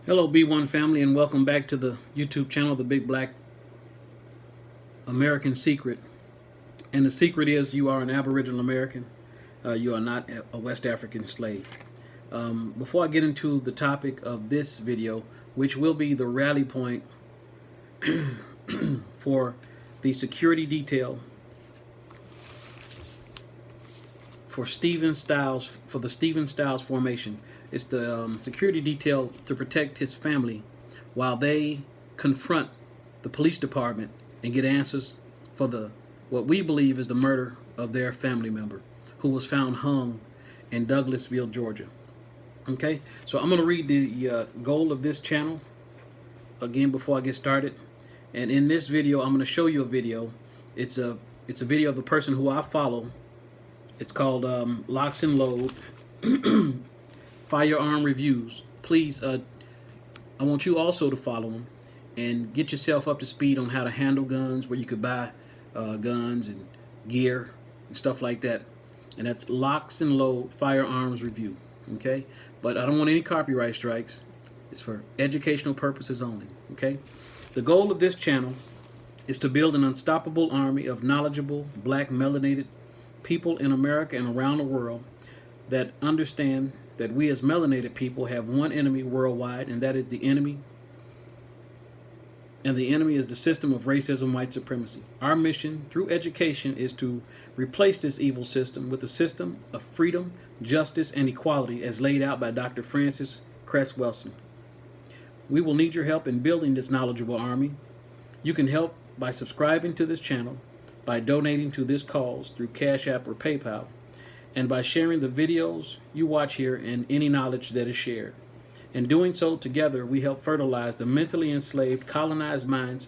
Hello B1 family, and welcome back to the YouTube channel, The Big Black American Secret. And the secret is you are an Aboriginal American. You are not a West African slave. Before I get into the topic of this video, which will be the rally point for the security detail for the Stephen Stiles formation. It's the security detail to protect his family while they confront the police department and get answers for what we believe is the murder of their family member who was found hung in Douglasville, Georgia. Okay, so I'm going to read the goal of this channel again before I get started. And in this video, I'm going to show you a video. It's a video of a person who I follow. It's called Locks and Load Firearm Reviews. Please, I want you also to follow them and get yourself up to speed on how to handle guns, where you could buy guns and gear and stuff like that. And that's Locks and Load Firearms Review. Okay, but I don't want any copyright strikes. It's for educational purposes only. Okay, the goal of this channel is to build an unstoppable army of knowledgeable black melanated people in America and around the world that understand that we as melanated people have one enemy worldwide, and that is the enemy. And the enemy is the system of racism, white supremacy. Our mission through education is to replace this evil system with a system of freedom, justice, and equality as laid out by Dr. Francis Cress Welsing. We will need your help in building this knowledgeable army. You can help by subscribing to this channel, by donating to this cause through Cash App or PayPal, and by sharing the videos you watch here and any knowledge that is shared. In doing so, together we help fertilize the mentally enslaved, colonized minds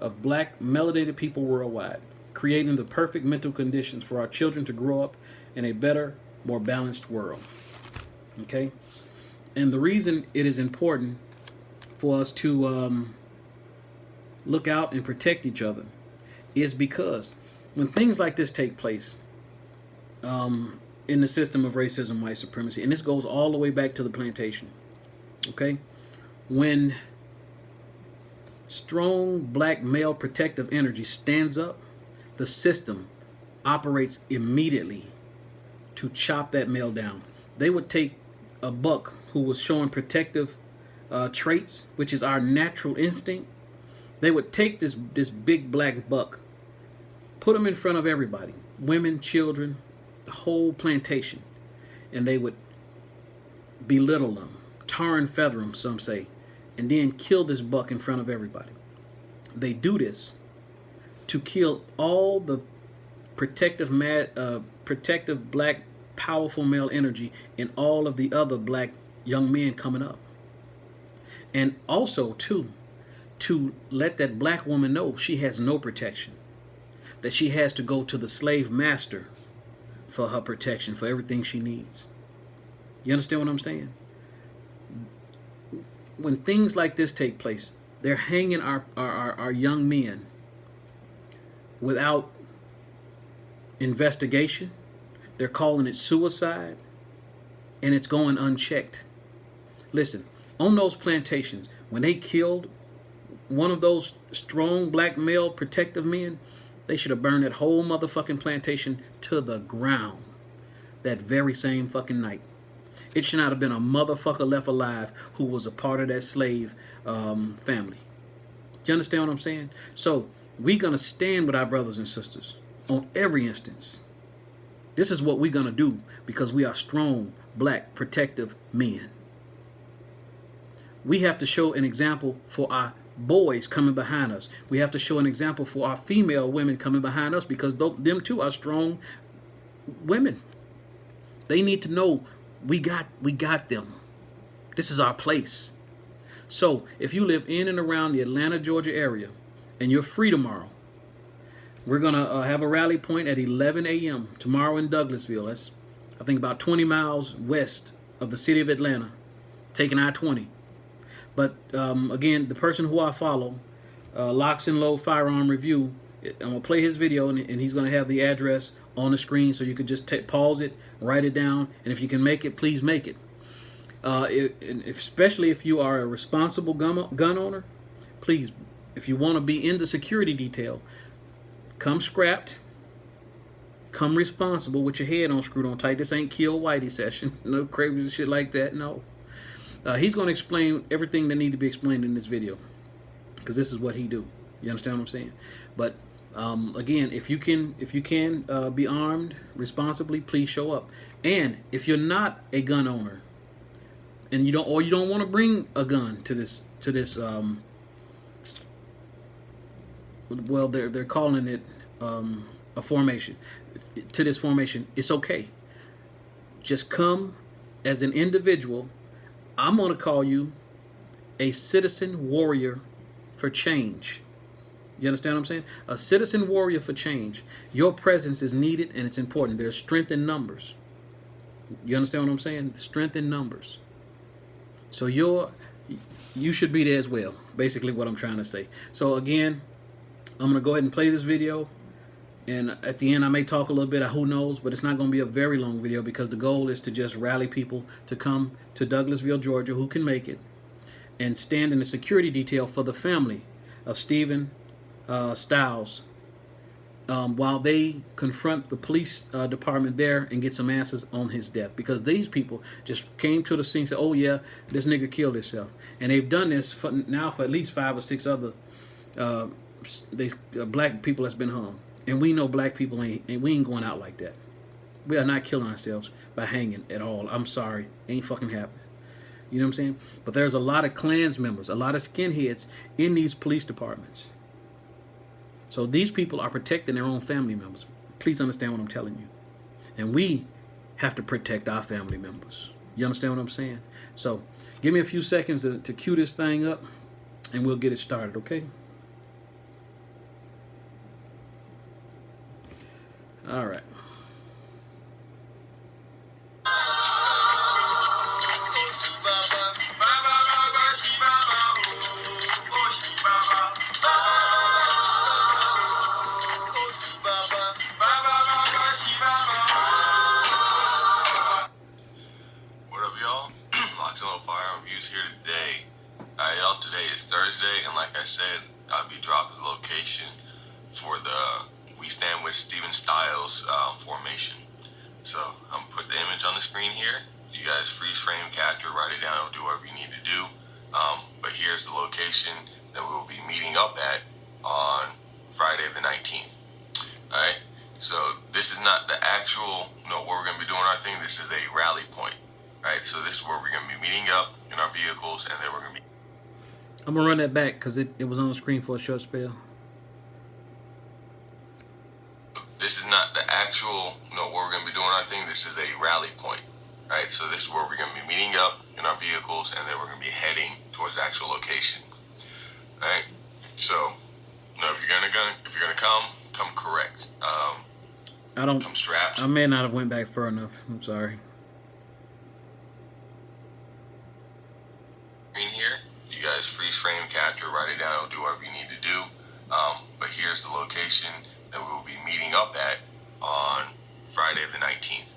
of black melanated people worldwide, creating the perfect mental conditions for our children to grow up in a better, more balanced world. Okay? And the reason it is important for us to look out and protect each other is because when things like this take place in the system of racism, white supremacy, and this goes all the way back to the plantation, okay? When strong black male protective energy stands up, the system operates immediately to chop that male down. They would take a buck who was showing protective traits, which is our natural instinct. They would take this big black buck, put him in front of everybody, women, children, the whole plantation, and they would belittle them, tar and feather them, some say, and then kill this buck in front of everybody. They do this to kill all the protective black powerful male energy in all of the other black young men coming up, and also to let that black woman know she has no protection, that she has to go to the slave master for her protection, for everything she needs. You understand what I'm saying? When things like this take place, they're hanging our young men without investigation. They're calling it suicide, and it's going unchecked. Listen, on those plantations, when they killed one of those strong black male protective men, they should have burned that whole motherfucking plantation to the ground that very same fucking night. It should not have been a motherfucker left alive who was a part of that slave family. Do you understand what I'm saying? So we're going to stand with our brothers and sisters on every instance. This is what we're going to do because we are strong, black, protective men. We have to show an example for our boys coming behind us. We have to show an example for our female women coming behind us, because them too are strong women. They need to know we got them. This is our place. So if you live in and around the Atlanta, Georgia area and you're free tomorrow, we're going to have a rally point at 11 a.m. tomorrow in Douglasville. That's, I think, about 20 miles west of the city of Atlanta, taking I-20. But again, the person who I follow, Locks and Load Firearm Review, I'm going to play his video, and he's going to have the address on the screen, so you could just pause it, write it down, and if you can make it, please make it. Especially if you are a responsible gun owner, please, if you want to be in the security detail, come scrapped, come responsible with your head on screwed on tight. This ain't Kill Whitey session. No crazy shit like that. No. He's going to explain everything that need to be explained in this video, because this is what he do. You understand what I'm saying? But again, if you can be armed responsibly, please show up. And if you're not a gun owner, and you don't want to bring a gun to this well, they're calling it a formation, to this formation, it's okay. Just come as an individual. I'm going to call you a citizen warrior for change. You understand what I'm saying? A citizen warrior for change. Your presence is needed and it's important. There's strength in numbers. You understand what I'm saying? Strength in numbers. So you should be there as well. Basically what I'm trying to say. So again, I'm going to go ahead and play this video. And at the end, I may talk a little bit, who knows, but it's not going to be a very long video, because the goal is to just rally people to come to Douglasville, Georgia, who can make it, and stand in the security detail for the family of Stephen Stiles, while they confront the police department there and get some answers on his death. Because these people just came to the scene and said, oh yeah, this nigga killed himself. And they've done this for at least 5 or 6 other black people that's been hung. And we know black people ain't going out like that. We are not killing ourselves by hanging at all. I'm sorry. Ain't fucking happening. You know what I'm saying? But there's a lot of Klans members, a lot of skinheads in these police departments. So these people are protecting their own family members. Please understand what I'm telling you. And we have to protect our family members. You understand what I'm saying? So give me a few seconds to cue this thing up, and we'll get it started, okay? All right. What up, y'all? Firearm Reviews here today. Y'all, today is Thursday, and like I said, I'll be dropping the location for the We Stand With Stephen Stiles formation. So I'm gonna put the image on the screen here. You guys freeze frame, capture, write it down, do whatever you need to do. But here's the location that we will be meeting up at on Friday the 19th. Alright, so this is not the actual, where we're gonna be doing our thing. This is a rally point. Alright, so this is where we're gonna be meeting up in our vehicles, and then we're gonna be. I'm gonna run that back because it was on the screen for a short spell. This is not the actual, where we're going to be doing our thing. This is a rally point, right? So this is where we're going to be meeting up in our vehicles, and then we're going to be heading towards the actual location, right? So, if you're gonna come correct. Come strapped. I may not have went back far enough. I'm sorry. In here, you guys freeze frame, capture, write it down, do whatever you need to do. But here's the location that we will be meeting up at on Friday the 19th.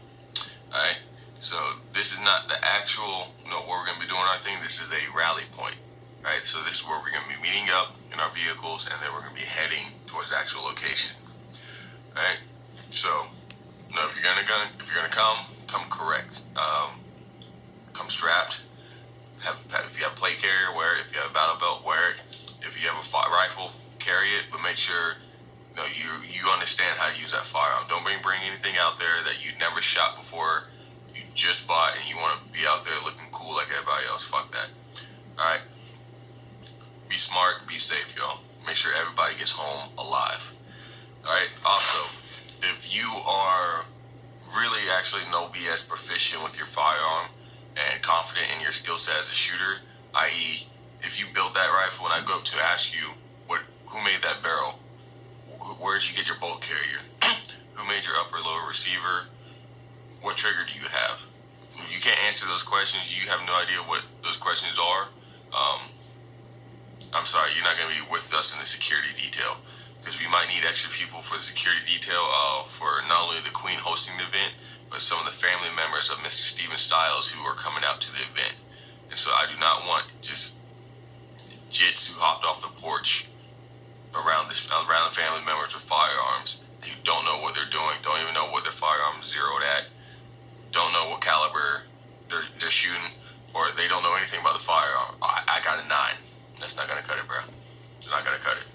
Alright, so this is not the actual, where we're going to be doing our thing. This is a rally point. Alright, so this is where we're going to be meeting up in our vehicles, and then we're going to be heading towards the actual location. Alright, so if you're gonna come correct. Come strapped. If you have a plate carrier, wear it. If you have a battle belt, wear it. If you have a rifle, carry it, but make sure you understand how to use that firearm. Don't bring anything out there that you never shot before, you just bought, and you want to be out there looking cool like everybody else. Fuck that. Alright? Be smart, be safe, y'all. Make sure everybody gets home alive. Alright? Also, if you are really actually no BS proficient with your firearm and confident in your skill set as a shooter, i.e., if you built that rifle and I go up to ask you, who made that barrel? Where did you get your bolt carrier? Who made your upper lower receiver? What trigger do you have? If you can't answer those questions, you have no idea what those questions are. I'm sorry, you're not going to be with us in the security detail, because we might need extra people for the security detail for not only the Queen hosting the event, but some of the family members of Mr. Stephen Stiles who are coming out to the event. kids who hopped off the porch around the family members with firearms, who don't know what they're doing, don't even know what their firearms zeroed at, don't know what caliber they're shooting, or they don't know anything about the firearm. I got a 9. That's not gonna cut it, bro. It's not gonna cut it.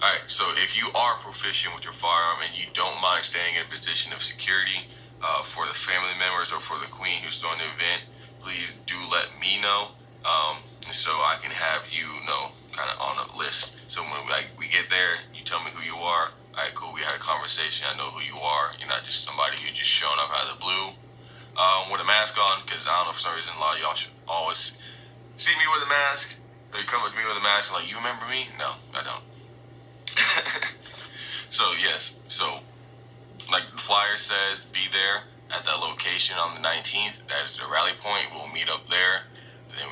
All right. So if you are proficient with your firearm and you don't mind staying in a position of security for the family members or for the queen who's doing the event, please do let me know, so I can have you know kind of on a list. So when we get there, you tell me who you are. All right, cool. We had a conversation. I know who you are. You're not just somebody who just showing up out of the blue with a mask on. Because I don't know, for some reason, a lot of y'all should always see me with a mask. Or you come up to me with a mask and like, you remember me? No, I don't. So yes, so like the flyer says, be there at that location on the 19th. That is the rally point. We'll meet up there.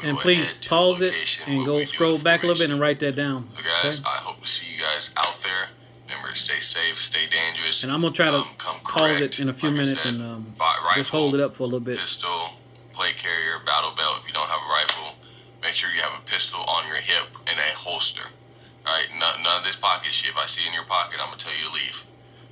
And please pause it and go scroll back a little bit and write that down. So guys, okay? I hope to see you guys out there. Remember, stay safe, stay dangerous. And I'm gonna try to pause it in a few minutes and rifle, just hold it up for a little bit. Pistol, plate carrier, battle belt. If you don't have a rifle, make sure you have a pistol on your hip and a holster. All right, none of this pocket shit. If I see it in your pocket, I'm gonna tell you to leave.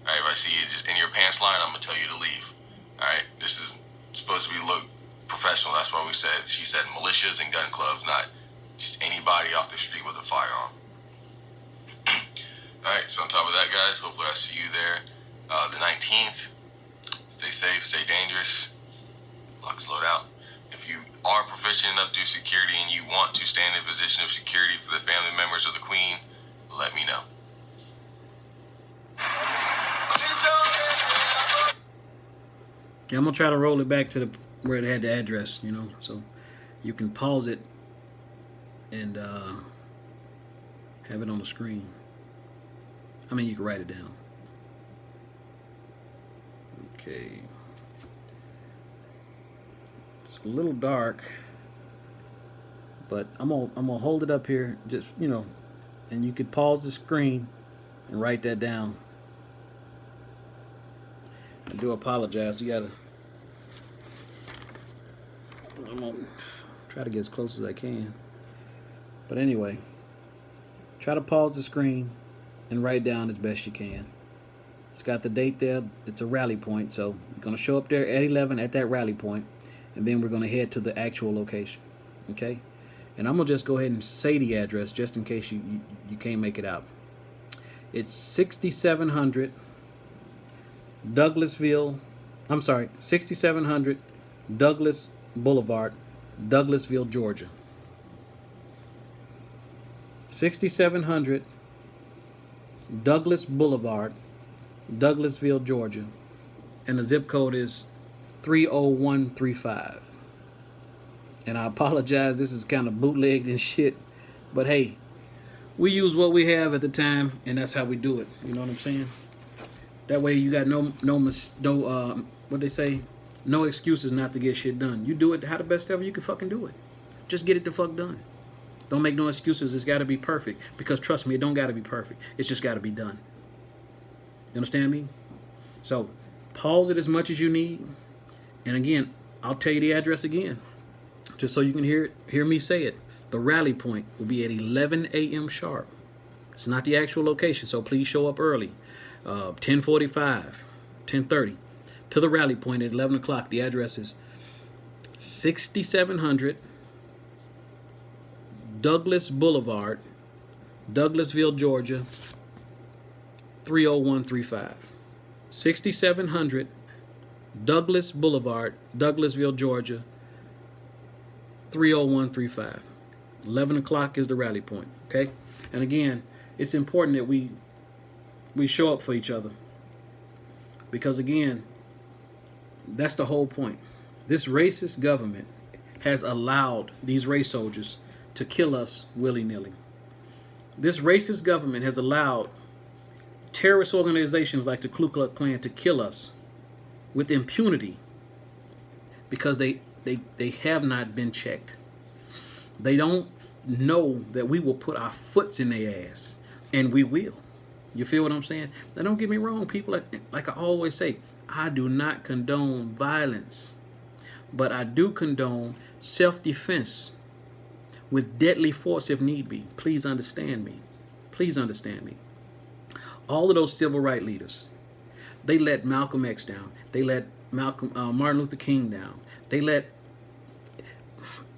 All right, if I see it just in your pants line, I'm gonna tell you to leave. All right, this is supposed to be look professional. That's why she said militias and gun clubs, not just anybody off the street with a firearm. All right, so on top of that, guys, hopefully I see you there the 19th. Stay safe, stay dangerous. Locks load out. If you are proficient enough to do security and you want to stand in a position of security for the family members of the queen, let me know. Yeah, I'm gonna try to roll it back to where it had the address, you know, so you can pause it and have it on the screen. I mean, you can write it down. Okay. It's a little dark, but I'm gonna hold it up here, just, you know, and you could pause the screen and write that down. I do apologize. I'm gonna try to get as close as I can. But anyway, try to pause the screen and write down as best you can. It's got the date there. It's a rally point, so you're gonna show up there at 11 at that rally point, and then we're gonna head to the actual location. Okay? And I'm gonna just go ahead and say the address just in case you can't make it out. It's 6700 6700 Douglas Boulevard, Douglasville, Georgia. 6700 Douglas Boulevard, Douglasville, Georgia. And the zip code is 30135. And I apologize, this is kind of bootlegged and shit. But hey, we use what we have at the time, and that's how we do it. You know what I'm saying? That way you got no what they say, no excuses not to get shit done. You do it how the best ever you can fucking do it. Just get it the fuck done. Don't make no excuses. It's got to be perfect. Because trust me, it don't got to be perfect. It's just got to be done. You understand me? So pause it as much as you need. And again, I'll tell you the address again, just so you can hear me say it. The rally point will be at 11 a.m. sharp. It's not the actual location, so please show up early. 10:45, 10:30 to the rally point at 11 o'clock. The address is 6700 Douglas Boulevard, Douglasville, Georgia, 30135. 6700 Douglas Boulevard, Douglasville, Georgia, 30135. 11 o'clock is the rally point, okay? And again, it's important that we show up for each other. Because again, that's the whole point. This racist government has allowed these race soldiers to kill us willy-nilly. This racist government has allowed terrorist organizations like the Ku Klux Klan to kill us with impunity because they have not been checked. They don't know that we will put our foots in their ass, and we will. You feel what I'm saying? Now, don't get me wrong, people. Like I always say, I do not condone violence, but I do condone self-defense with deadly force if need be. Please understand me. Please understand me. All of those civil rights leaders, they let Malcolm X down. They let Martin Luther King down. They let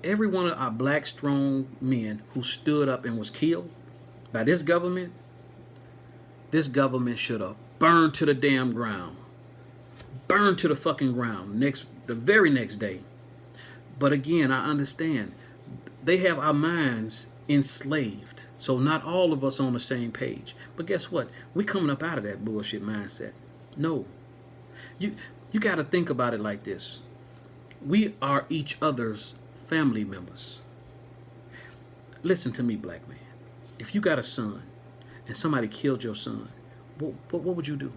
every one of our black strong men who stood up and was killed by this government. This government should have burned to the damn ground. Burned to the fucking ground the very next day. But again, I understand. They have our minds enslaved. So not all of us on the same page. But guess what? We're coming up out of that bullshit mindset. No. You got to think about it like this. We are each other's family members. Listen to me, black man. If you got a son and somebody killed your son, what would you do?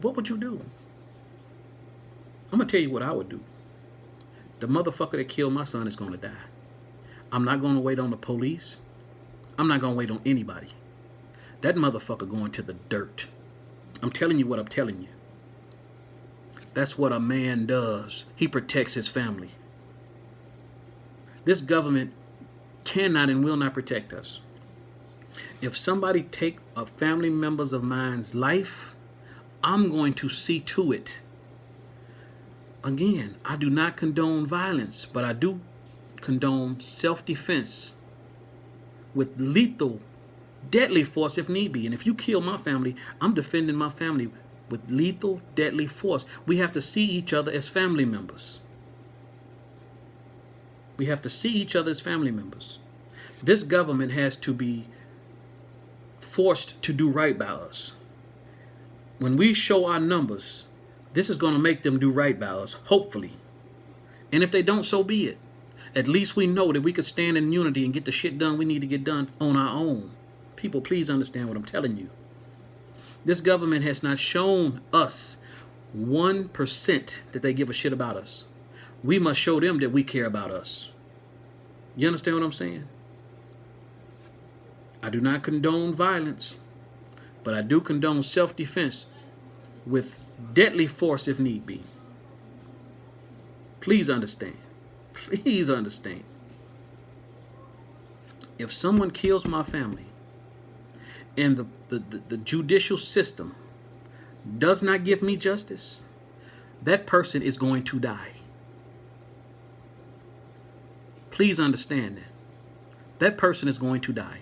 What would you do? I'm going to tell you what I would do. The motherfucker that killed my son is going to die. I'm not going to wait on the police. I'm not going to wait on anybody. That motherfucker going to the dirt. I'm telling you what I'm telling you. That's what a man does. He protects his family. This government cannot and will not protect us. If somebody take a family members of mine's life, I'm going to see to it. Again, I do not condone violence, but I do condone self-defense with lethal, deadly force if need be. And if you kill my family, I'm defending my family with lethal, deadly force. We have to see each other as family members. We have to see each other as family members. This government has to be forced to do right by us. When we show our numbers, this is going to make them do right by us, hopefully. And if they don't, so be it. At least we know that we could stand in unity and get the shit done we need to get done on our own. People, please understand what I'm telling you. This government has not shown us 1% that they give a shit about us. We must show them that we care about us. You understand what I'm saying? I do not condone violence, but I do condone self-defense with deadly force if need be. Please understand. Please understand. If someone kills my family and the judicial system does not give me justice, that person is going to die. Please understand that. That person is going to die.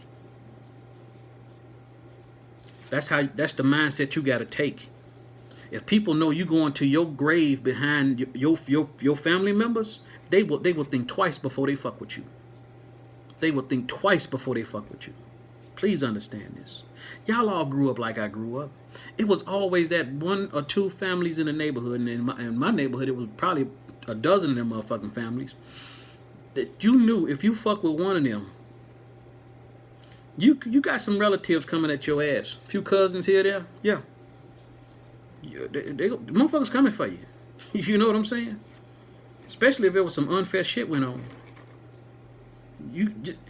That's the mindset you got to take. If people know you going to your grave behind your family members, they will think twice before they fuck with you. They will think twice before they fuck with you. Please understand this. Y'all all grew up like I grew up. It was always that one or two families in the neighborhood, and in my neighborhood, it was probably a dozen of them motherfucking families, that you knew if you fuck with one of them, you got some relatives coming at your ass. A few cousins here, there. Yeah. The motherfuckers coming for you. You know what I'm saying? Especially if there was some unfair shit went on. Them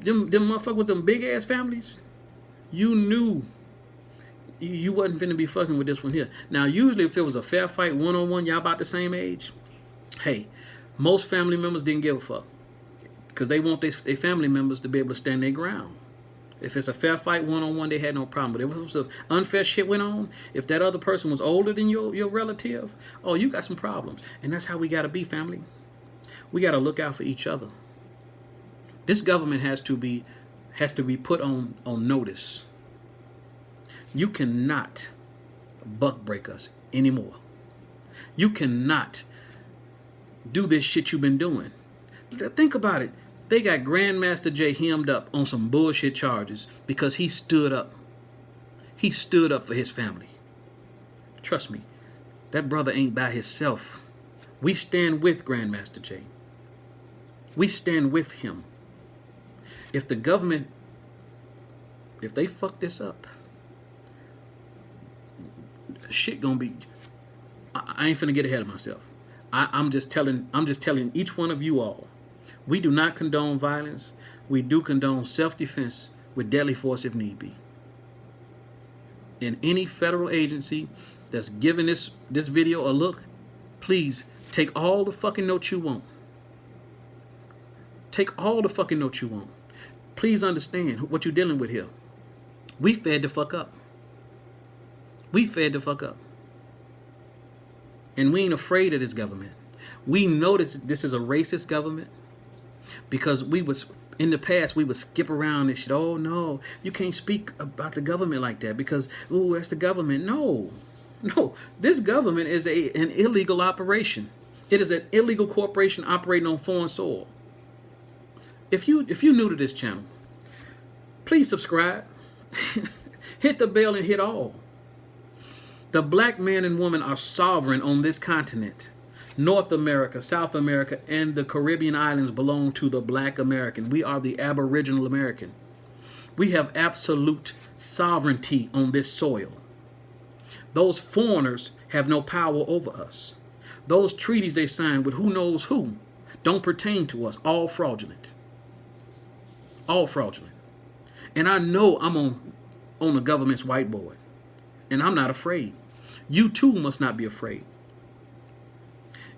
motherfuckers with them big ass families, you knew you wasn't finna be fucking with this one here. Now, usually if it was a fair fight, one-on-one, y'all about the same age, hey, most family members didn't give a fuck. Because they want their family members to be able to stand their ground. If it's a fair fight, one-on-one, they had no problem. But if it was unfair shit went on, if that other person was older than your relative, oh, you got some problems. And that's how we got to be, family. We got to look out for each other. This government has to be put on notice. You cannot buck break us anymore. You cannot do this shit you've been doing. Think about it. They got Grandmaster Jay hemmed up on some bullshit charges because he stood up. He stood up for his family. Trust me, that brother ain't by himself. We stand with Grandmaster Jay. We stand with him. If the government, if they fuck this up, shit gonna be, I ain't finna get ahead of myself. I'm just telling each one of you all, we do not condone violence. We do condone self-defense with deadly force if need be. In any federal agency that's giving this video a look, please take all the fucking notes you want. Take all the fucking notes you want. Please understand what you're dealing with here. We fed the fuck up. We fed the fuck up. And we ain't afraid of this government. We know this is a racist government because in the past, we would skip around and shit. Oh, no, you can't speak about the government like that because, ooh, that's the government. No. This government is an illegal operation. It is an illegal corporation operating on foreign soil. If you're new to this channel, please subscribe. Hit the bell and hit all. The black man and woman are sovereign on this continent. North America, South America, and the Caribbean islands belong to the black American. We are the Aboriginal American. We have absolute sovereignty on this soil. Those foreigners have no power over us. Those treaties they signed with who knows who don't pertain to us. All fraudulent. All fraudulent. And I know I'm on the government's whiteboard. And I'm not afraid. You too must not be afraid.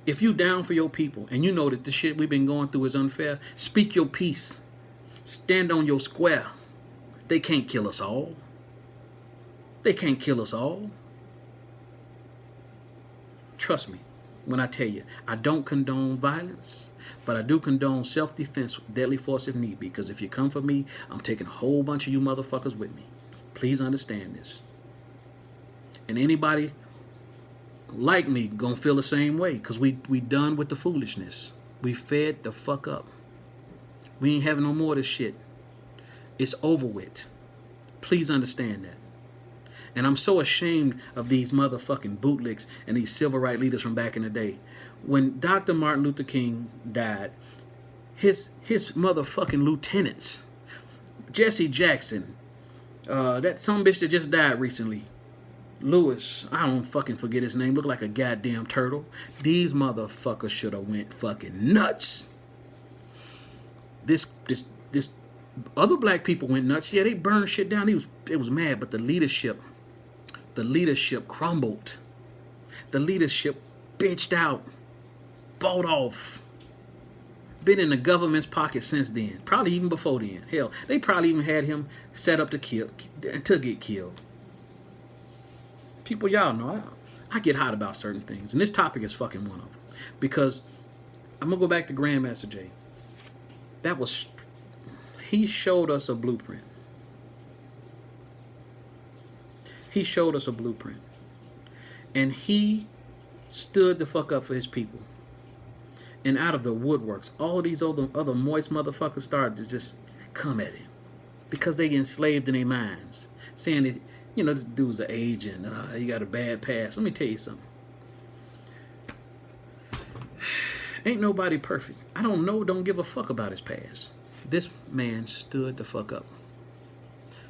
If you down for your people and you know that the shit we've been going through is unfair, speak your piece. Stand on your square. They can't kill us all. They can't kill us all. Trust me when I tell you, I don't condone violence, but I do condone self-defense with deadly force if need be. Because if you come for me, I'm taking a whole bunch of you motherfuckers with me. Please understand this. And anybody like me gonna feel the same way because we done with the foolishness. We fed the fuck up. We ain't having no more of this shit. It's over with. Please understand that. And I'm so ashamed of these motherfucking bootlicks and these civil rights leaders from back in the day. When Dr. Martin Luther King died, his motherfucking lieutenants, Jesse Jackson, that some bitch that just died recently, Lewis, I don't fucking forget his name, looked like a goddamn turtle. These motherfuckers should have went fucking nuts. This other black people went nuts. Yeah, they burned shit down. It was mad, but the leadership crumbled. The leadership bitched out, bought off, been in the government's pocket since then. Probably even before then. Hell, they probably even had him set up to get killed. People, y'all know I get hot about certain things, and this topic is fucking one of them. Because I'm gonna go back to Grandmaster Jay. He showed us a blueprint. He showed us a blueprint, and he stood the fuck up for his people. And out of the woodworks, all these other moist motherfuckers started to just come at him because they enslaved in their minds, saying that, you know, this dude's an agent. He got a bad past. Let me tell you something. Ain't nobody perfect. I don't give a fuck about his past. This man stood the fuck up.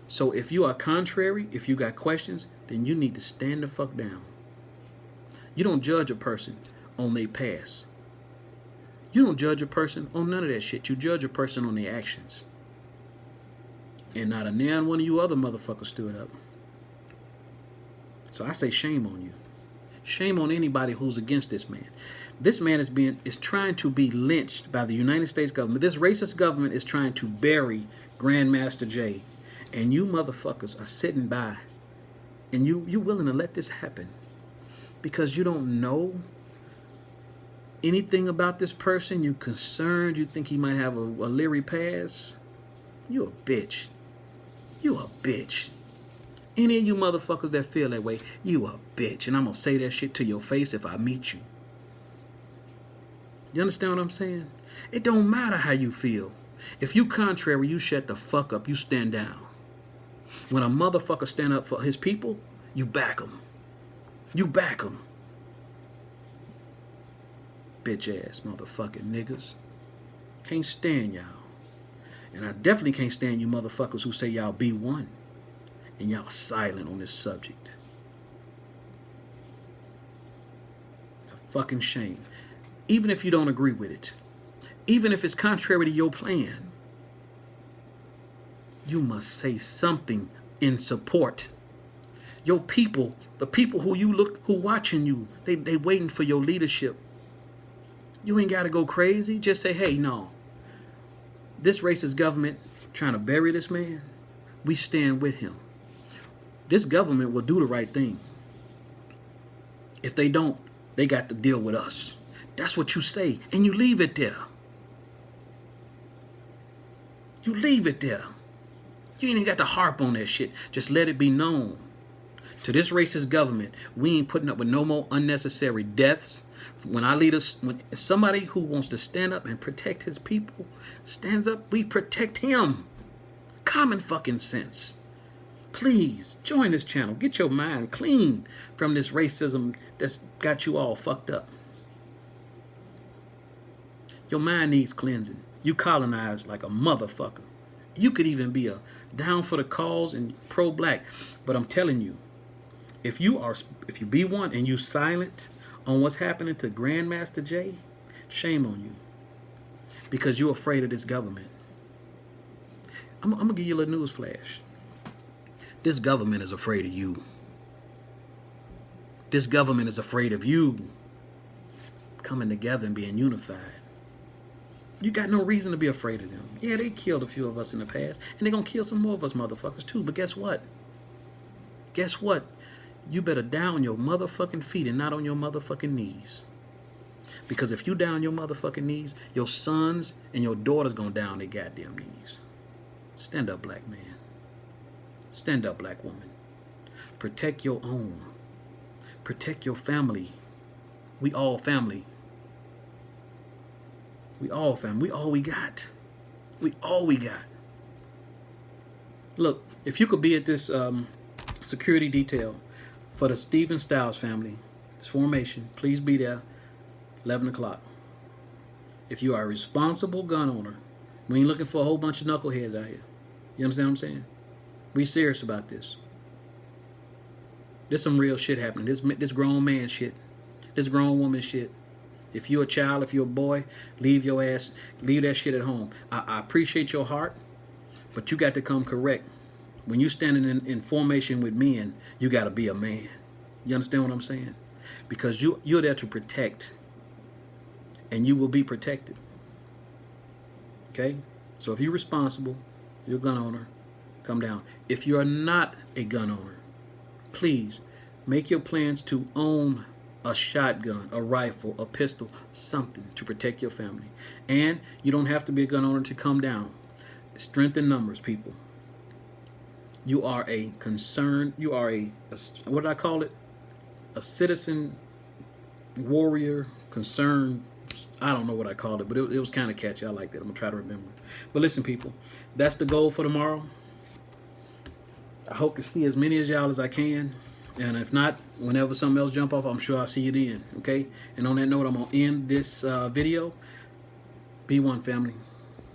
So if you are contrary, if you got questions, then you need to stand the fuck down. You don't judge a person on their past. You don't judge a person on none of that shit. You judge a person on their actions. And not a nan one of you other motherfuckers stood up. So I say shame on you. Shame on anybody who's against this man. This man is trying to be lynched by the United States government. This racist government is trying to bury Grandmaster Jay. And you motherfuckers are sitting by. And you willing to let this happen. Because you don't know anything about this person. You concerned. You think he might have a leery past. You a bitch. You a bitch. Any of you motherfuckers that feel that way, you a bitch. And I'm going to say that shit to your face if I meet you. You understand what I'm saying? It don't matter how you feel. If you contrary, you shut the fuck up. You stand down. When a motherfucker stand up for his people, you back him. You back him. Bitch ass motherfucking niggas. Can't stand y'all. And I definitely can't stand you motherfuckers who say y'all be one. And y'all silent on this subject. It's a fucking shame. Even if you don't agree with it. Even if it's contrary to your plan. You must say something in support. Your people, the people who watching you, they waiting for your leadership. You ain't got to go crazy. Just say, hey, no. This racist government trying to bury this man, we stand with him. This government will do the right thing. If they don't, they got to deal with us. That's what you say, and you leave it there. You leave it there. You ain't even got to harp on that shit. Just let it be known to this racist government, we ain't putting up with no more unnecessary deaths. When somebody who wants to stand up and protect his people stands up, we protect him. Common fucking sense. Please join this channel. Get your mind clean from this racism that's got you all fucked up. Your mind needs cleansing. You colonized like a motherfucker. You could even be a down for the cause and pro-black. But I'm telling you, if you be one and you silent on what's happening to Grandmaster Jay, shame on you. Because you're afraid of this government. I'm going to give you a little news flash. This government is afraid of you. This government is afraid of you coming together and being unified. You got no reason to be afraid of them. Yeah, they killed a few of us in the past, and they're going to kill some more of us motherfuckers too. But guess what? Guess what? You better down on your motherfucking feet and not on your motherfucking knees. Because if you down your motherfucking knees, your sons and your daughters going to down their goddamn knees. Stand up, black man. Stand up, black woman. Protect your own. Protect your family. We all family. We all family. We all we got. We all we got. Look, if you could be at this security detail for the Stephen Stiles family, this formation, please be there 11 o'clock. If you are a responsible gun owner, we ain't looking for a whole bunch of knuckleheads out here. You understand what I'm saying? We serious about this. There's some real shit happening. This grown man shit. This grown woman shit. If you're a child, if you're a boy, leave that shit at home. I appreciate your heart, but you got to come correct. When you standing in formation with men, you got to be a man. You understand what I'm saying? Because you're there to protect, and you will be protected. Okay? So if you're responsible, you're a gun owner, come down. If you're not a gun owner, please make your plans to own a shotgun, a rifle, a pistol, something to protect your family. And you don't have to be a gun owner to come down. Strength in numbers, people. You are a concern. You are a what did I call it? A citizen, warrior, concern. I don't know what I called it, but it was kind of catchy. I like that. I'm going to try to remember. But listen, people, that's the goal for tomorrow. I hope to see as many as y'all as I can. And if not, whenever something else jump off, I'm sure I'll see you then. Okay? And on that note, I'm going to end this video. Be one, family.